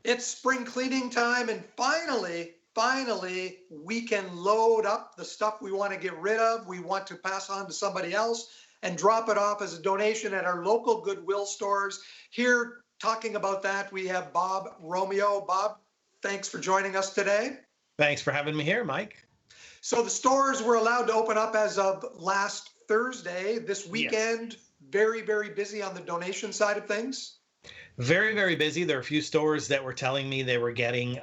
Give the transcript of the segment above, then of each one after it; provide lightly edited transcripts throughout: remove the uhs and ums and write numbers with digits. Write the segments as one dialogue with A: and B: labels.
A: It's spring cleaning time, and finally, we can load up the stuff we want to get rid of, we want to pass on to somebody else, and drop it off as a donation at our local Goodwill stores. Here, talking about that, we have Bob Romeo. Bob, thanks for joining us today.
B: Thanks for having me here, Mike.
A: So the stores were allowed to open up as of last Thursday. This weekend,
B: Yes.
A: very, very busy on the donation side of things.
B: Very, very busy. There are a few stores that were telling me they were getting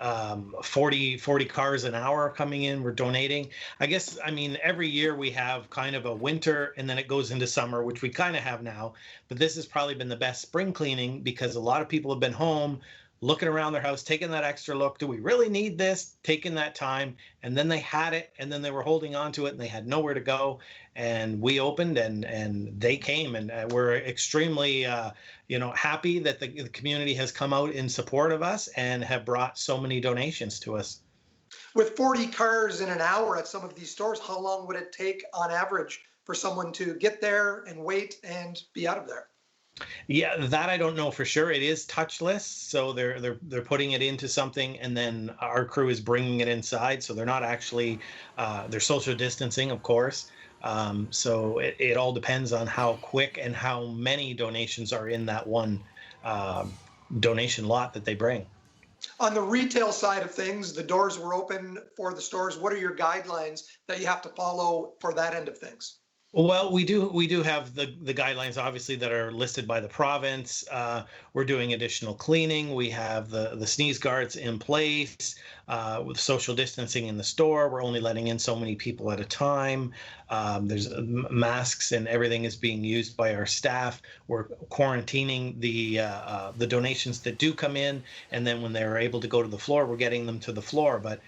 B: 40 cars an hour coming in. We're donating. I mean, every year we have kind of a winter and then it goes into summer, which we kind of have now. But this has probably been the best spring cleaning because a lot of people have been home looking around their house, taking that extra look. Do we really need this? Taking that time. And then they had it and then they were holding on to it and they had nowhere to go. And we opened and they came and we're extremely, happy that the community has come out in support of us and have brought so many donations to us.
A: With 40 cars in an hour at some of these stores, how long would it take on average for someone to get there and wait and be out of there?
B: Yeah, that I don't know for sure. It is touchless, so they're putting it into something, and then our crew is bringing it inside. So they're not actually they're social distancing, of course. So it all depends on how quick and how many donations are in that one uh, donation lot that they bring.
A: On the retail side of things, the doors were open for the stores. What are your guidelines that you have to follow for that end of things?
B: Well, we do have the guidelines obviously that are listed by the province. We're doing additional cleaning. We have the sneeze guards in place with social distancing in the store. We're only letting in so many people at a time. There's masks and everything is being used by our staff. We're quarantining the donations that do come in, and then when they're able to go to the floor, we're getting them to the floor. But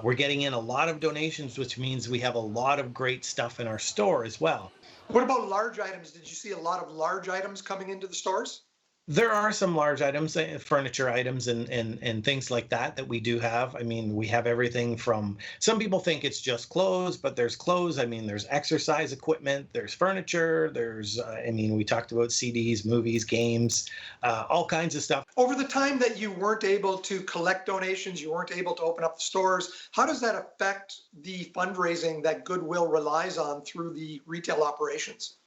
B: we're getting in a lot of donations, which means we have a lot of great stuff in our store as well.
A: What about large items? Did you see a lot of large items coming into the stores?
B: There are some large items, furniture items, and things like that we do have. I mean, we have everything from some people think it's just clothes, but there's clothes. I mean, there's exercise equipment, there's furniture, we talked about CDs, movies, games, all kinds of stuff.
A: Over the time that you weren't able to collect donations, you weren't able to open up the stores, how does that affect the fundraising that Goodwill relies on through the retail operations?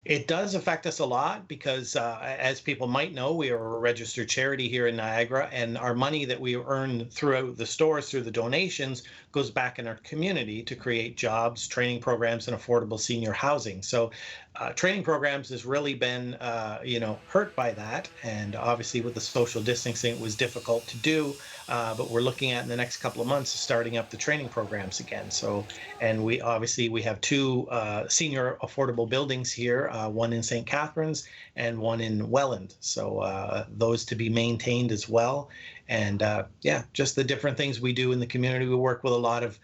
B: It does affect us a lot because, as people might know, we are a registered charity here in Niagara, and our money that we earn throughout the stores through the donations goes back in our community to create jobs, training programs, and affordable senior housing. So, training programs has really been, hurt by that, and obviously with the social distancing, it was difficult to do. But we're looking at in the next couple of months starting up the training programs again. So, and we have two senior affordable buildings here, one in St. Catharines and one in Welland. So those to be maintained as well. And yeah, just the different things we do in the community. We work with a lot of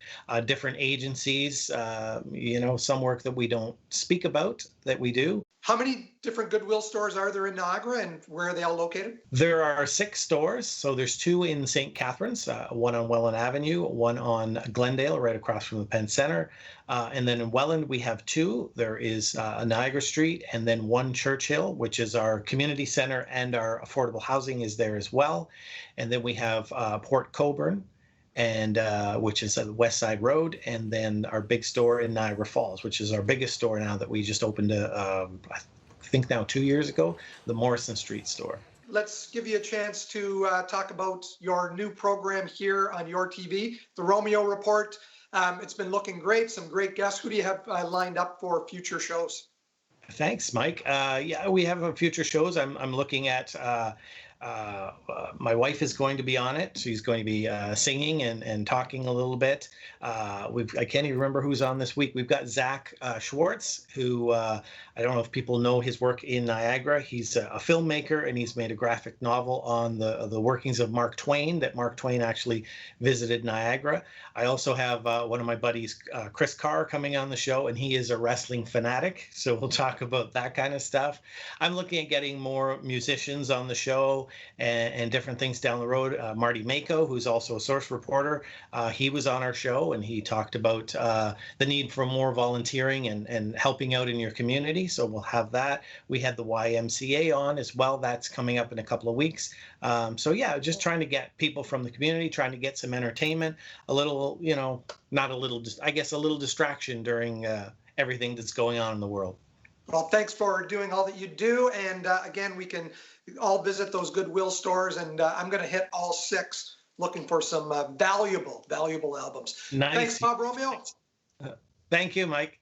B: different agencies, some work that we don't speak about that we do.
A: How many different Goodwill stores are there in Niagara and where are they all located?
B: There are 6 stores. So there's 2 in St. Catharines, one on Welland Avenue, one on Glendale, right across from the Penn Center. And then in Welland, we have 2. There is Niagara Street and then one Churchill, which is our community center, and our affordable housing is there as well. And then we have Port Coburn, and which is at West Side Road, and then our big store in Niagara Falls, which is our biggest store now that we just opened, I think now 2 years ago, the Morrison Street store.
A: Let's give you a chance to talk about your new program here on your TV, the Romeo Report. It's been looking great, some great guests. Who do you have lined up for future shows?
B: Thanks, Mike. Yeah, we have future shows. I'm looking at. My wife is going to be on it. She's going to be singing and talking a little bit. I can't even remember who's on this week. We've got Zach Schwartz, who I don't know if people know his work in Niagara. He's a filmmaker and he's made a graphic novel on the workings of Mark Twain, that Mark Twain actually visited Niagara. I also have one of my buddies, Chris Carr, coming on the show, and he is a wrestling fanatic. So we'll talk about that kind of stuff. I'm looking at getting more musicians on the show. and different things down the road. Marty Mako, who's also a source reporter, he was on our show and he talked about the need for more volunteering and helping out in your community. So we'll have that. We had the YMCA on as well. That's coming up in a couple of weeks. So yeah, just trying to get people from the community, trying to get some entertainment, a little, not a little, I guess a little distraction during everything that's going on in the world.
A: Well, thanks for doing all that you do. And again, we can all visit those Goodwill stores, and I'm going to hit all 6 looking for some valuable albums.
B: Nice.
A: Thanks, Bob Romeo.
B: Thank you, Mike.